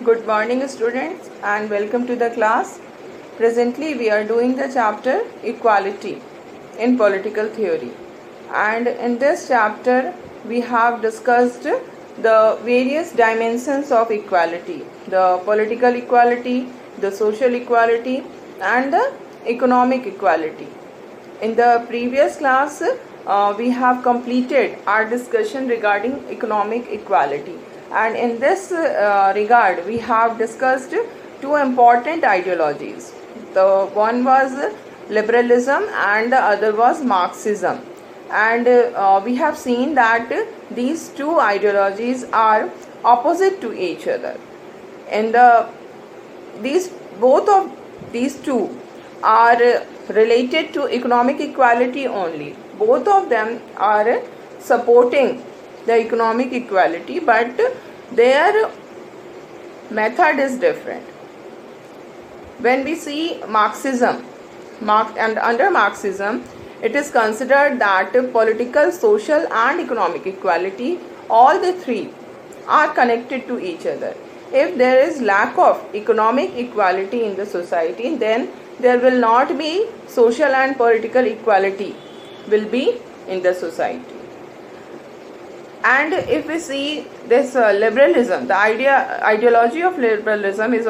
Good morning students and welcome to the class. Presently we are doing the chapter Equality in Political Theory, and in this chapter we have discussed the various dimensions of equality: the political equality, the social equality and the economic equality. In the previous class we have completed our discussion regarding economic equality, and in this regard we have discussed two important ideologies. The one was liberalism and the other was Marxism, and we have seen that these two ideologies are opposite to each other. And these both of these two are related to economic equality only. Both of them are supporting the economic equality, but their method is different. When we see Marxism, and under Marxism, it is considered that political, social and economic equality, all the three are connected to each other. If there is lack of economic equality in the society, then there will not be social and political equality will be in the society. And if we see this liberalism, the ideology of liberalism is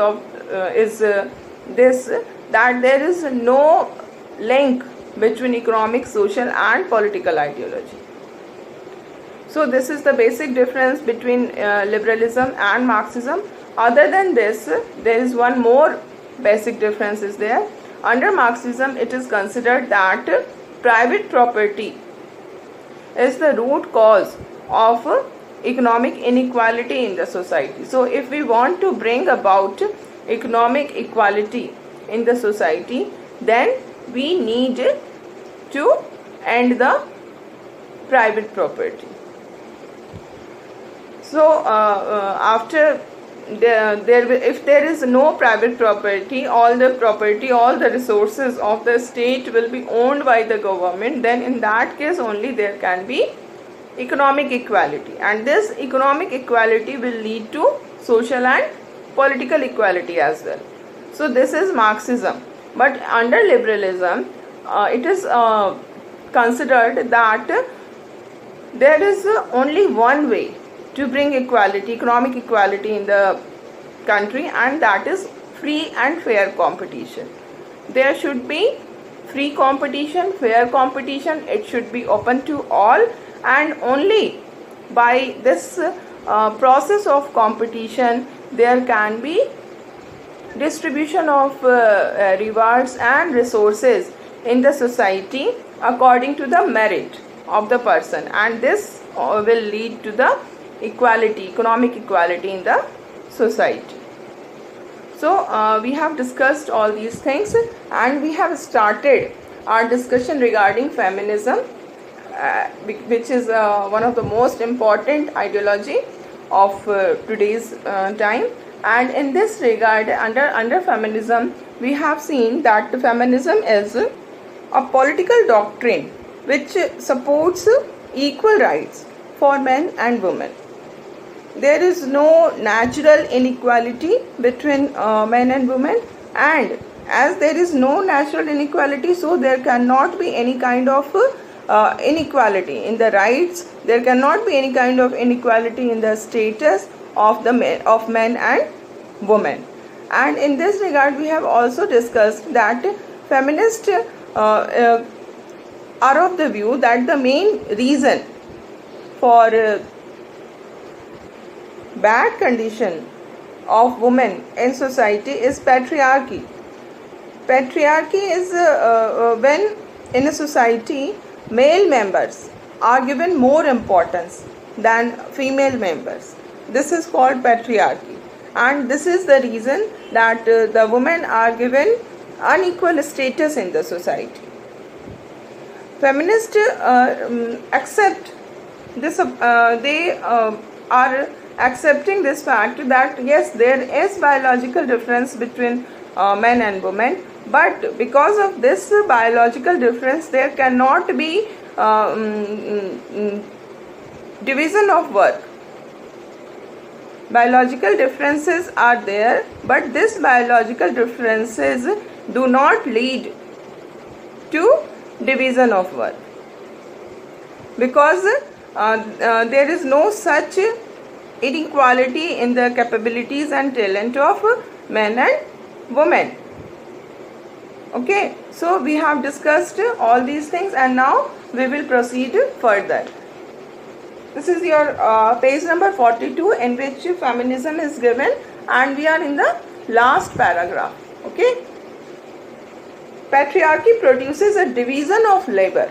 this, that there is no link between economic, social and political ideology. So this is the basic difference between liberalism and Marxism. Other than this, there is one more basic difference is there. Under Marxism, it is considered that private property is the root cause of economic inequality in the society. So if we want to bring about economic equality in the society, then we need to end the private property. So after if there is no private property, all the resources of the state will be owned by the government, then in that case only there can be economic equality, and this economic equality will lead to social and political equality as well. So this is Marxism. But under liberalism, it is considered that there is only one way to bring equality, economic equality in the country, and that is free and fair competition. There should be free competition, fair competition. It should be open to all, and only by this process of competition there can be distribution of rewards and resources in the society according to the merit of the person, and this will lead to the equality, economic equality in the society. So we have discussed all these things, and we have started our discussion regarding feminism, which is one of the most important ideology of today's time. And in this regard, under feminism, we have seen that feminism is a political doctrine which supports equal rights for men and women. There is no natural inequality between men and women, and as there is no natural inequality, so there cannot be any kind of inequality in the rights. There cannot be any kind of inequality in the status of men and women. And in this regard, we have also discussed that feminists are of the view that the main reason for bad condition of women in society is patriarchy. Patriarchy is when in a society male members are given more importance than female members. This is called patriarchy, and this is the reason that the women are given unequal status in the society. Feminists accept this. They are accepting this fact that yes, there is biological difference between men and women, but because of this biological difference there cannot be division of work. Biological differences are there, but this biological differences do not lead to division of work, because there is no such inequality in the capabilities and talent of men and women. Okay, so we have discussed all these things, and now we will proceed further. This is your page number 42, in which feminism is given, and we are in the last paragraph. Okay, patriarchy produces a division of labor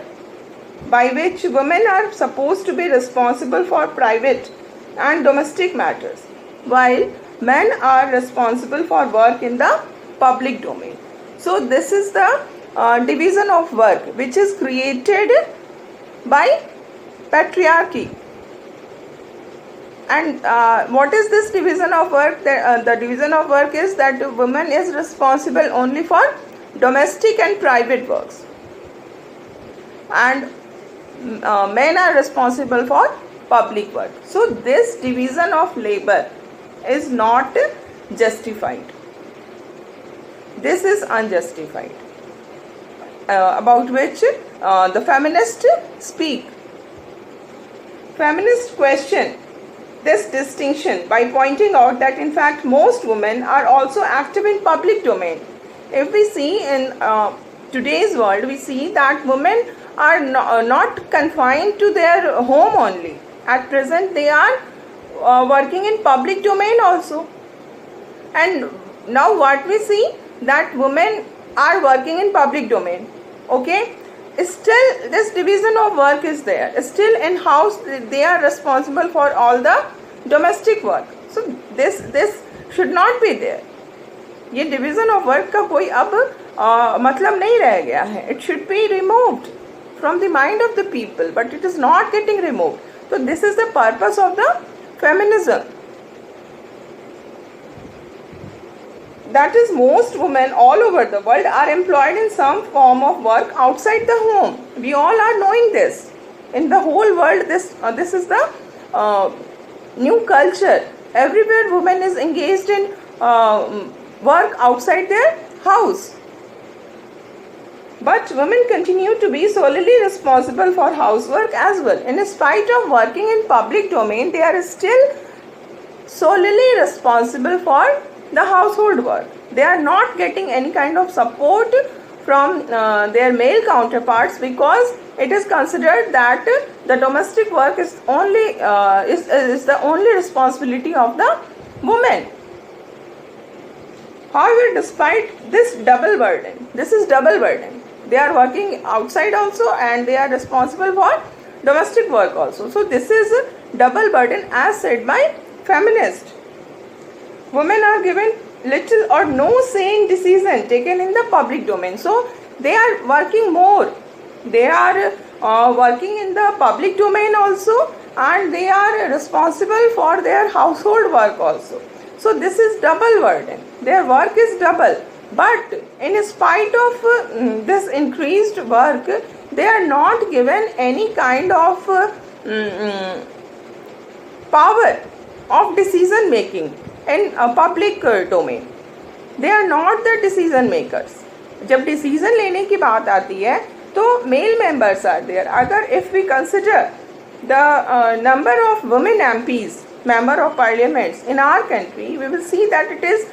by which women are supposed to be responsible for private and domestic matters, while men are responsible for work in the public domain. So this is the division of work which is created by patriarchy. And what is this division of work? The division of work is that the woman is responsible only for domestic and private works, and men are responsible for public work. So this division of labor is not justified. This is unjustified, about which the feminists speak. Feminists question this distinction by pointing out that in fact most women are also active in public domain. If we see in today's world, we see that women are not confined to their home only. At present they are working in public domain also. And now what we see, that women are working in public domain. Okay, still this division of work is there. Still in house they are responsible for all the domestic work. So this should not be there. ये division of work का कोई अब मतलब नहीं रह गया है. It should be removed from the mind of the people, but it is not getting removed. So this is the purpose of the feminism. That is, most women all over the world are employed in some form of work outside the home. We all are knowing this. In the whole world, this is the new culture. Everywhere women is engaged in work outside their house. But women continue to be solely responsible for housework as well. In spite of working in public domain, they are still solely responsible for the household work. They are not getting any kind of support from their male counterparts, because it is considered that the domestic work is only is the only responsibility of the woman. However, despite this double burden, this is double burden. They are working outside also, and they are responsible for domestic work also. So this is a double burden as said by feminists. Women are given little or no say in decision taken in the public domain. So they are working more. They are working in the public domain also, and they are responsible for their household work also. So this is double burden. Their work is double. But in spite of this increased work, they are not given any kind of power of decision making in a public domain. They are not the decision makers. जब decision लेने की बात आती है, तो male members are there. अगर if we consider the number of women MPs, member of parliaments in our country, we will see that it is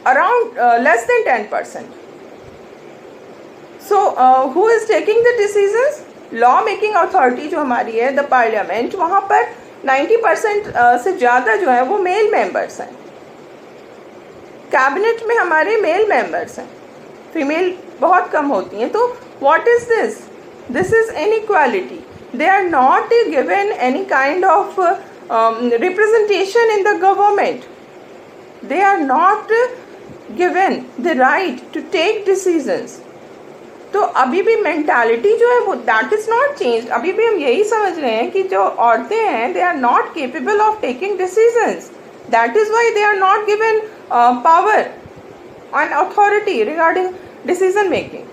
around less than 10%. So who is taking the decisions? Law making authority जो हमारी है, the parliament, वहाँ पर 90% से ज़्यादा जो है वो मेल मेंबर्स हैं. कैबिनेट में हमारे मेल मेंबर्स हैं, फीमेल बहुत कम होती हैं. तो what is this? This is inequality. They are not given any kind of representation in the government. They are not given the right to take decisions. तो अभी भी मेंटालिटी जो है वो दैट इज़ नॉट चेंज. अभी भी हम यही समझ रहे हैं कि जो औरतें हैं they are not capable of taking decisions. That is why they are not given power and authority regarding decision making.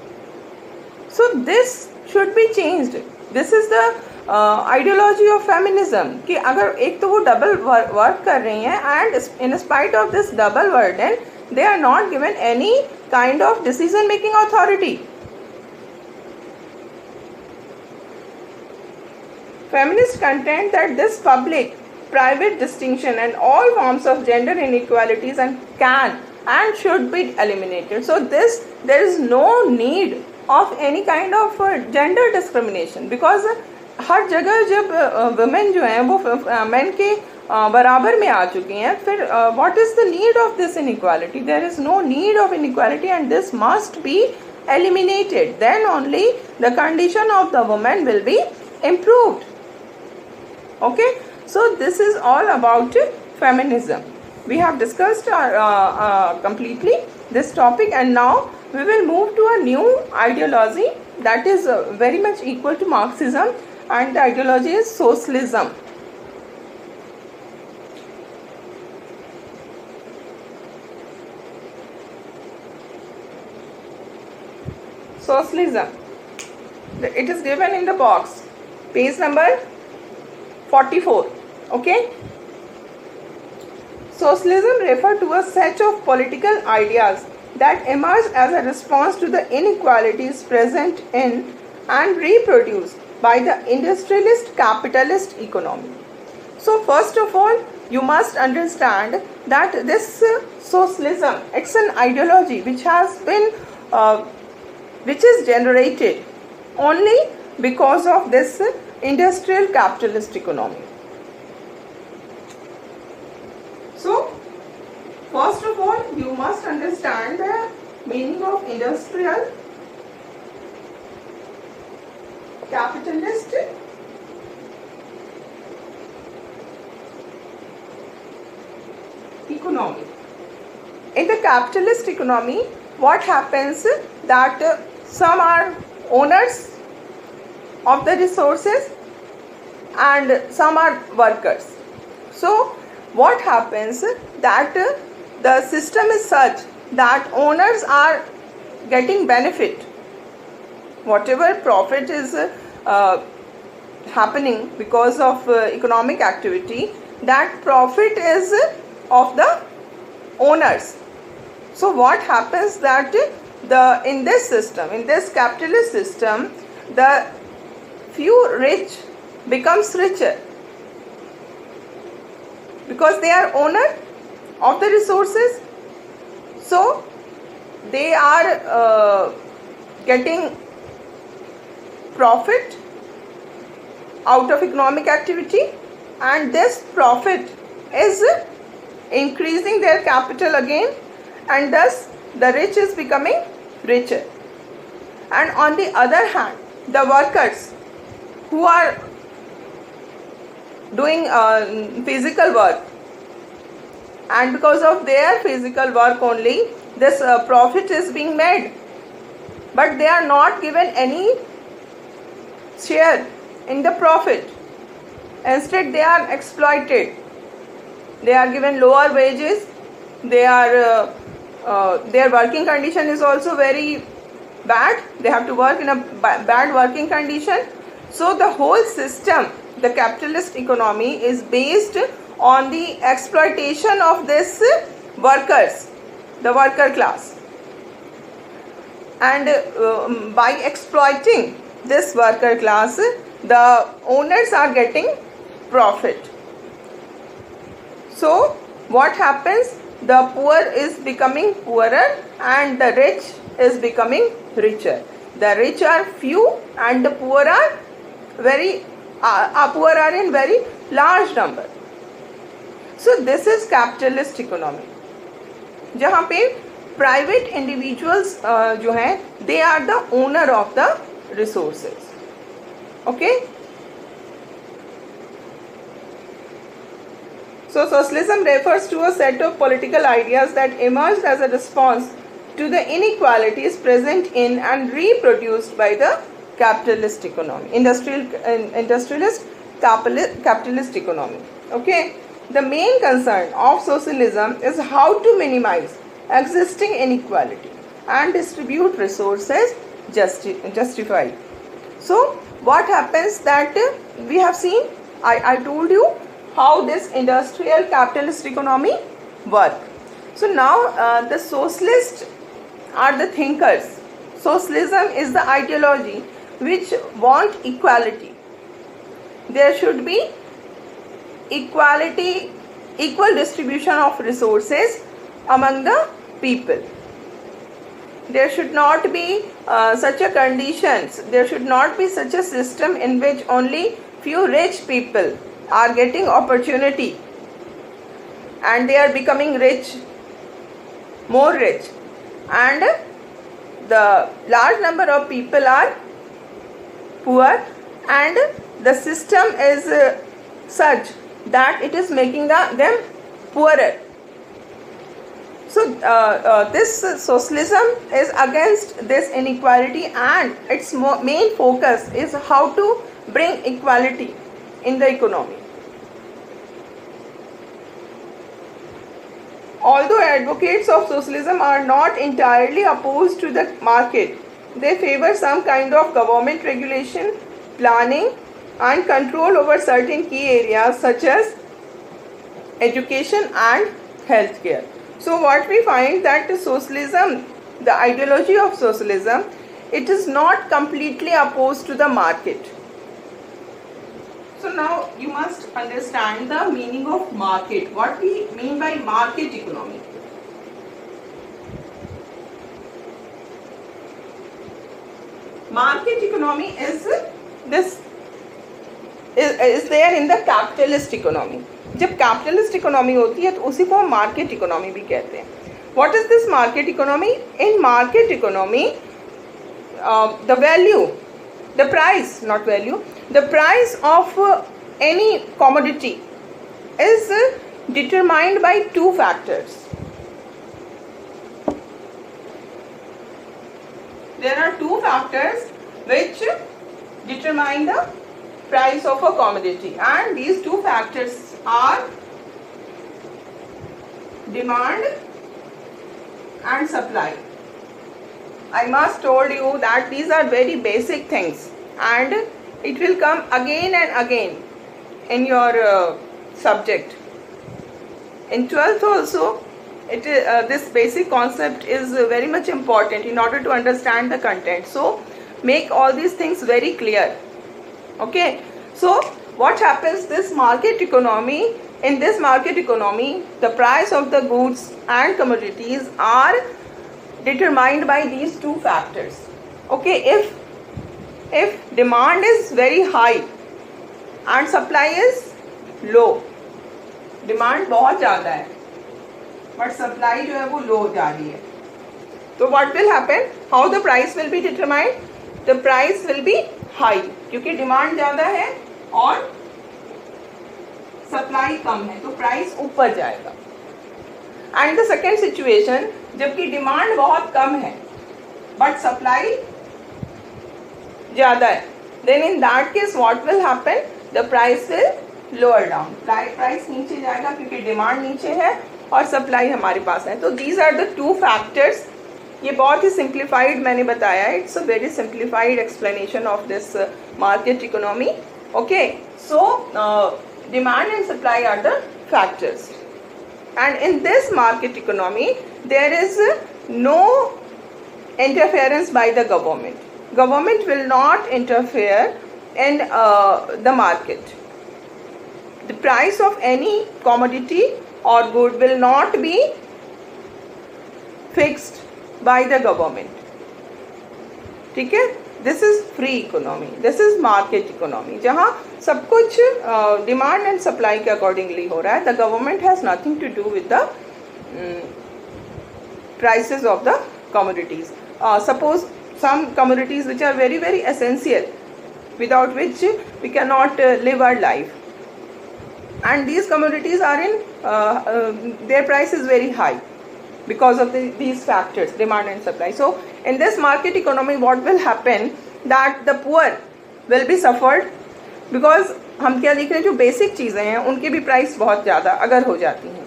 So this should be changed. This is the ideology of feminism कि अगर एक तो वो double work कर रही हैं and in spite of this double burden they are not given any kind of decision making authority. Feminists contend that this public-private distinction and all forms of gender inequalities can and should be eliminated. So there is no need of any kind of gender discrimination because हर जगह जब women जो हैं वो men के बराबर में आ चुकी हैं, फिर what is the need of this inequality? There is no need of inequality and this must be eliminated. Then only the condition of the woman will be improved. Okay, so this is all about feminism. We have discussed completely this topic and now we will move to a new ideology that is very much equal to Marxism, and the ideology is socialism. Socialism. It is given in the box, page number 44. Okay, socialism refers to a set of political ideas that emerge as a response to the inequalities present in and reproduced by the industrialist capitalist economy. So first of all you must understand that this socialism, it's an ideology which has been which is generated only because of this industrial capitalist economy. So first of all you must understand the meaning of industrial capitalist economy. In the capitalist economy what happens that some are owners of the resources and some are workers. So what happens that the system is such that owners are getting benefit, whatever profit is happening because of economic activity, that profit is of the owners. So what happens that in this system, in this capitalist system, the few rich becomes richer because they are owner of the resources. So they are getting profit out of economic activity, and this profit is increasing their capital again, and thus the rich is becoming richer. And on the other hand, the workers who are doing physical work, and because of their physical work only this profit is being made, but they are not given any share in the profit. Instead they are exploited, they are given lower wages, they are their working condition is also very bad, they have to work in a bad working condition. So the whole system, the capitalist economy, is based on the exploitation of this workers, the worker class, and by exploiting this worker class the owners are getting profit. So what happens, the poor is becoming poorer and the rich is becoming richer. The rich are few and the poor are poor are in very large number. So this is capitalist economy, जहाँ पे private individuals जो हैं they are the owner of the resources. Okay. So socialism refers to a set of political ideas that emerged as a response to the inequalities present in and reproduced by the capitalist economy, industrialist capitalist economy. Okay. The main concern of socialism is how to minimize existing inequality and distribute resources justified. So what happens that we have seen, I told you how this industrial capitalist economy work. So now the socialists are the thinkers. Socialism is the ideology which want equality. There should be equality, equal distribution of resources among the people. There should not be such a conditions, there should not be such a system in which only few rich people are getting opportunity and they are becoming rich, more rich, and the large number of people are poor, and the system is such that it is making them poorer. So this socialism is against this inequality, and its main focus is how to bring equality in the economy. Although advocates of socialism are not entirely opposed to the market, they favor some kind of government regulation, planning, and control over certain key areas such as education and healthcare. So what we find that socialism, the ideology of socialism, it is not completely opposed to the market. So now you must understand the meaning of market. What we mean by market economy. Market economy is this is there in the capitalist economy. जब capitalist economy होती है तो उसी को हम market economy भी कहते हैं. What is this market economy? In market economy, the value, the price, not value, the price of any commodity is determined by two factors. There are two factors which determine the price of a commodity, and these two factors are demand and supply. I must told you that these are very basic things, and it will come again and again in your subject. In 12th also, this basic concept is very much important in order to understand the content. So make all these things very clear. Okay, so what happens, this market economy, in this market economy, the price of the goods and commodities are determined by these two factors. Okay, if demand is very high and supply is low, demand बहुत ज़्यादा है but supply जो है वो low जा रही है, तो what will happen, how the price will be determined? The price will be high क्योंकि डिमांड ज़्यादा है और सप्लाई कम है, तो प्राइस ऊपर जाएगा. एंड द सेकेंड सिचुएशन, जबकि डिमांड बहुत कम है बट सप्लाई ज़्यादा है, then in that case what will happen, the price will lower down, price नीचे जाएगा क्योंकि डिमांड नीचे है और सप्लाई हमारे पास है. तो these are the two factors. ये बहुत ही सिंप्लीफाइड मैंने बताया है. It's a very simplified explanation of this market economy. Okay, so demand and supply are the factors, and in this market economy there is no interference by the government. Government will not interfere in the market. The price of any commodity or good will not be fixed by the government. ठीक है, this is free economy, this is market economy, जहाँ सब कुछ demand and supply के accordingly हो रहा है. The government has nothing to do with the prices of the commodities. Suppose some commodities which are very very essential, without which we cannot live our life, and these commodities are in their price is very high because of these factors, demand and supply. So in this market economy what will happen, that the poor will be suffered, because हम क्या देख रहे हैं, जो basic चीज़ें हैं उनकी भी प्राइस बहुत ज़्यादा अगर हो जाती हैं,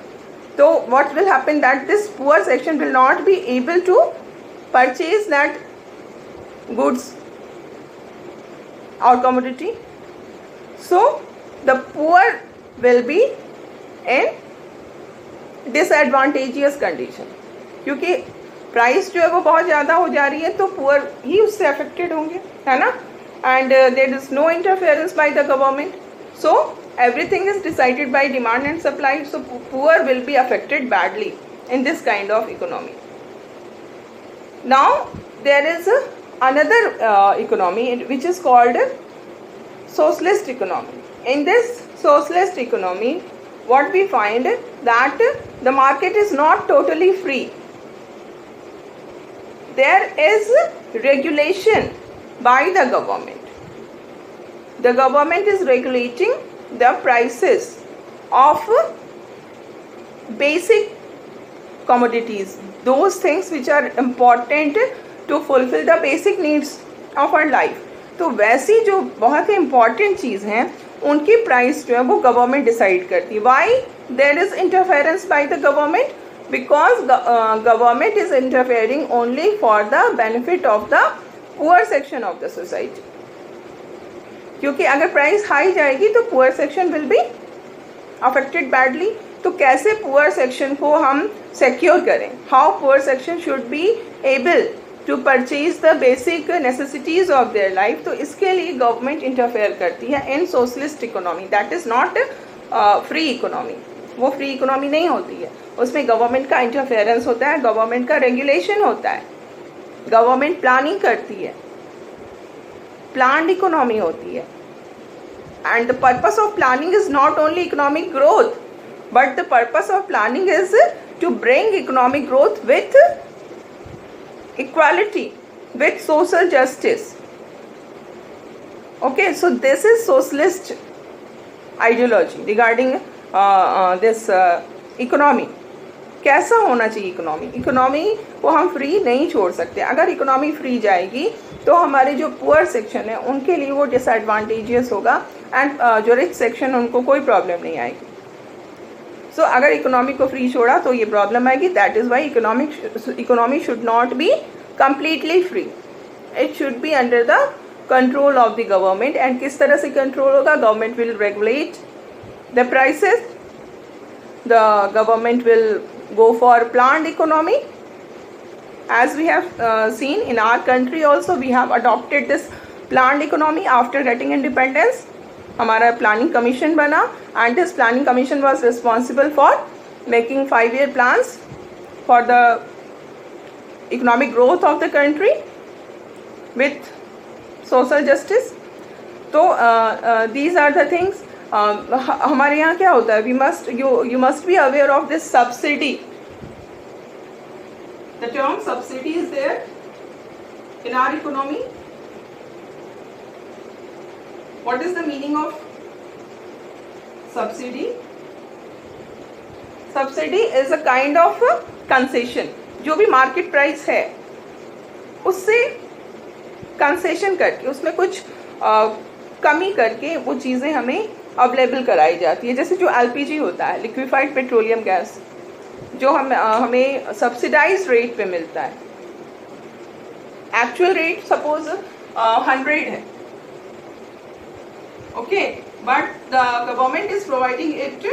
तो what will happen, that this poor section will not be able to purchase that goods or commodity, so the poor will be in disadvantageous condition, क्योंकि प्राइस जो है वो बहुत ज़्यादा हो जा रही है तो पुअर ही उससे अफेक्टेड होंगे, है ना. And there is no interference by the government, so everything is decided by demand and supply, so poor will be affected badly in this kind of economy. Now there is another economy which is called socialist economy. In this socialist economy, what we find that the market is not totally free. There is regulation by the government. The government is regulating the prices of basic commodities, those things which are important to fulfill the basic needs of our life. तो वैसी जो बहुत ही important चीज़ हैं उनकी price जो है वो government decide करती है. Why there is interference by the government? Because government is interfering only for the benefit of the poor section of the society. क्योंकि अगर प्राइस हाई जाएगी तो poor section will be affected badly. तो कैसे poor section को हम secure करें? How poor section should be able to purchase the basic necessities of their life. तो इसके लिए गवर्नमेंट इंटरफेयर करती है in socialist economy. That is not free economy. वो फ्री इकोनॉमी नहीं होती है, उसमें गवर्नमेंट का इंटरफेरेंस होता है, गवर्नमेंट का रेगुलेशन होता है, गवर्नमेंट प्लानिंग करती है, planned economy होती है. And the purpose of planning is not only economic growth, but the purpose of planning is to bring economic growth with equality, with social justice. Okay, so this is socialist ideology regarding this economy. कैसा होना चाहिए economy? Economy को हम free नहीं छोड़ सकते. अगर economy free जाएगी तो हमारे जो पुअर सेक्शन है उनके लिए वो डिसएडवांटेजियस होगा एंड जो रिच सेक्शन उनको कोई प्रॉब्लम नहीं आएगी. सो अगर इकोनॉमी को फ्री छोड़ा तो ये प्रॉब्लम आएगी. That is Y economy should not be completely free. It should be under the control of the government. And किस तरह से कंट्रोल होगा? Government will regulate the prices. The government will go for planned economy. As we have seen in our country also, we have adopted this planned economy after getting independence. हमारा planning commission बना and this planning commission was responsible for making 5-year plans for the economic growth of the country with social justice. तो these are the things. हमारे यहाँ क्या होता है? You must be aware of this subsidy. The term subsidy is there in our economy. What is the meaning of subsidy? Subsidy is a kind of concession. जो भी market price है उससे concession करके उसमें कुछ कमी करके वो चीज़ें हमें अवेलेबल कराई जाती है. जैसे जो एलपीजी होता है, लिक्विफाइड पेट्रोलियम गैस, जो हमें सब्सिडाइज रेट पे मिलता है. एक्चुअल रेट सपोज 100 है, okay, but the government is providing it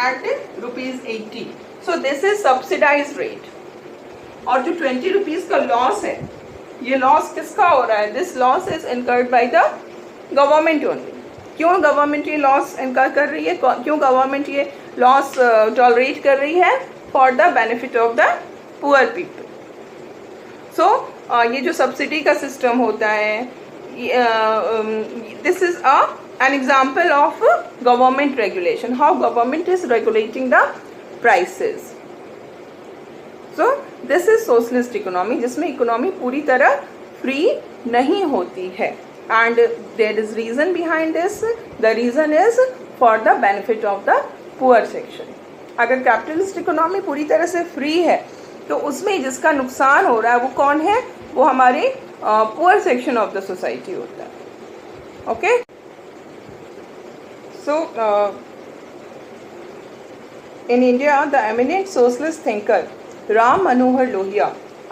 at ₹80. So this is subsidize rate. और जो 20 रुपीज़ का लॉस है, ये लॉस किसका हो रहा है? This loss is incurred by the government only. क्यों गवर्नमेंट ये लॉस इनकर कर रही है? क्यों गवर्नमेंट ये लॉस टॉलरेट कर रही है? For the benefit of the poor people. So ये जो सब्सिडी का सिस्टम होता है, this is an example of government regulation, how government is regulating the prices. So this is socialist economy, जिसमें इकोनॉमी पूरी तरह फ्री नहीं होती है. And there is reason behind this. The reason is for the benefit of the poor section. अगर capitalist economy पूरी तरह से फ्री है तो उसमें जिसका नुकसान हो रहा है वो कौन है? वो हमारे poor section of the society होता है. Okay, so in India, the eminent socialist thinker Ram Manohar Lohia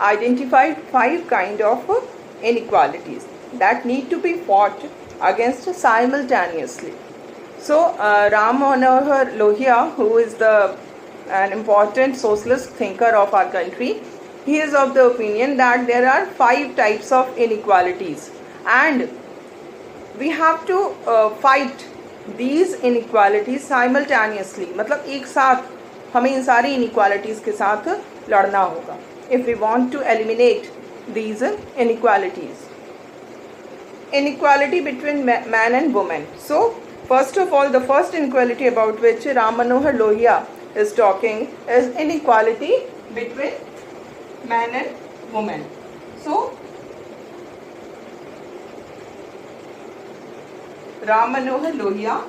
identified 5 kinds of inequalities. that need to be fought against simultaneously. So Ram Manohar Lohia, who is an important socialist thinker of our country, he is of the opinion that there are 5 types of inequalities, and we have to fight these inequalities simultaneously. मतलब एक साथ हमें इन सारी inequalities के साथ लड़ना होगा if we want to eliminate these inequalities. Inequality between man and woman. So first of all, the first inequality about which Ram Manohar Lohia is talking is inequality between man and woman. So Ram Manohar Lohia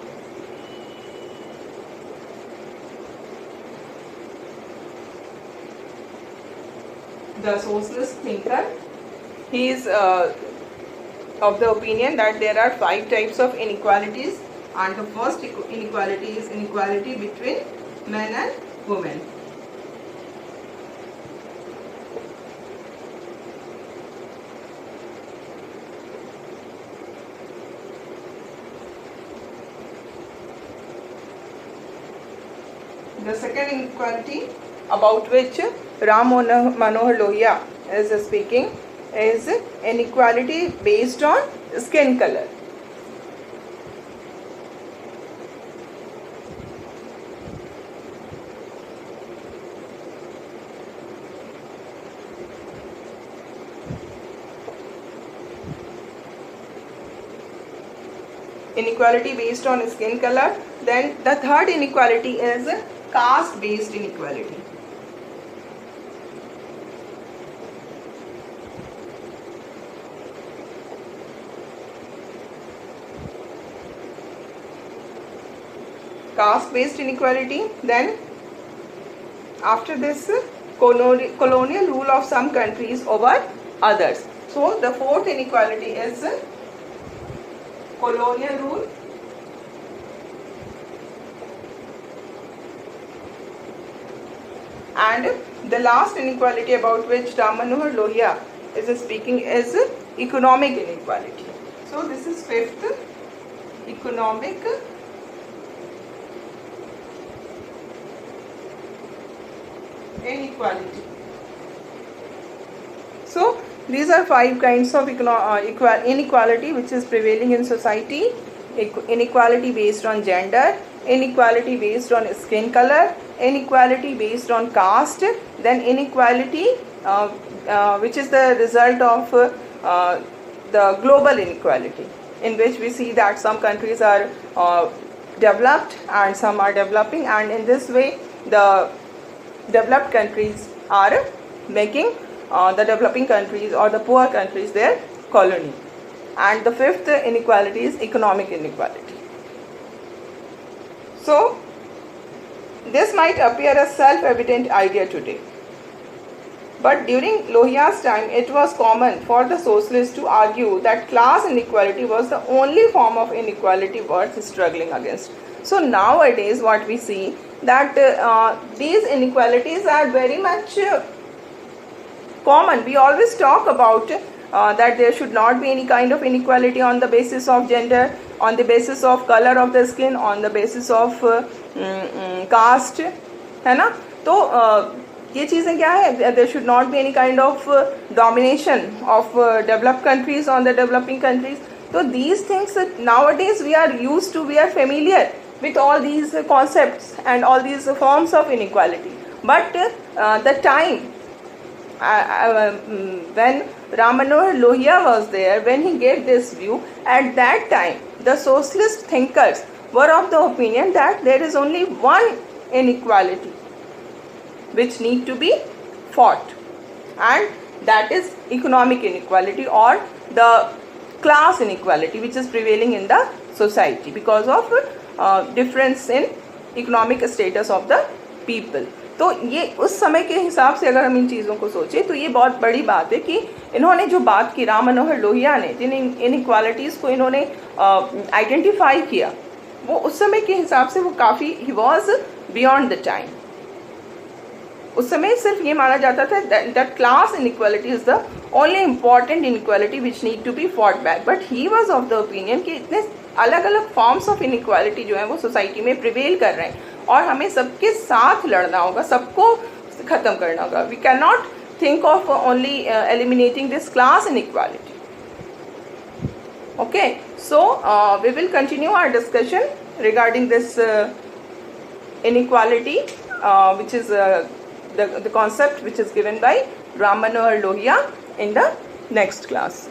the socialist thinker, he is of the opinion that there are 5 types of inequalities, and the first inequality is inequality between men and women. The second inequality about which Ram Manohar Lohia is speaking is inequality based on skin color. Inequality based on skin color. Then the third inequality is caste based inequality. Caste based inequality. Then after this, colonial rule of some countries over others. So the fourth inequality is colonial rule and the last inequality about which Ram Manohar Lohia is speaking is economic inequality. So this is fifth, economic inequality. So these are 5 kinds of inequality which is prevailing in society. Inequality based on gender, inequality based on skin color, inequality based on caste, then inequality which is the result of the global inequality, in which we see that some countries are developed and some are developing, and in this way the developed countries are making the developing countries or the poor countries their colony. And the fifth inequality is economic inequality. So this might appear a self-evident idea today, but during Lohia's time it was common for the socialists to argue that class inequality was the only form of inequality worth struggling against. So nowadays what we see that these inequalities are very much common. We always talk about that there should not be any kind of inequality on the basis of gender, on the basis of color of the skin, on the basis of caste, है ना. तो ये चीज़ें क्या है, there should not be any kind of domination of developed countries on the developing countries. So these things nowadays we are used to, we are familiar with all these concepts and all these forms of inequality. But the time when Ram Manohar Lohia was there, when he gave this view, at that time the socialist thinkers were of the opinion that there is only one inequality which need to be fought, and that is economic inequality or the class inequality which is prevailing in the society because of difference in economic status of the people. तो ये उस समय के हिसाब से अगर हम इन चीज़ों को सोचें तो ये बहुत बड़ी बात है कि इन्होंने जो बात की, राम मनोहर लोहिया ने जिन इनइक्वालिटीज़ को इन्होंने आइडेंटिफाई किया, वो उस समय के हिसाब से वो काफ़ी ही वॉज बियॉन्ड द टाइम. उस समय सिर्फ ये माना जाता था that class inequality is the only important inequality which need to be fought back, but he was of the opinion कि इतने अलग अलग फॉर्म्स ऑफ इनइक्वालिटी जो है वो सोसाइटी में प्रिवेल कर रहे हैं और हमें सबके साथ लड़ना होगा, सबको ख़त्म करना होगा. We can not think of only eliminating this class inequality. Okay, so we will continue our discussion regarding this inequality, which is the concept which is given by Ram Manohar Lohia in the next class.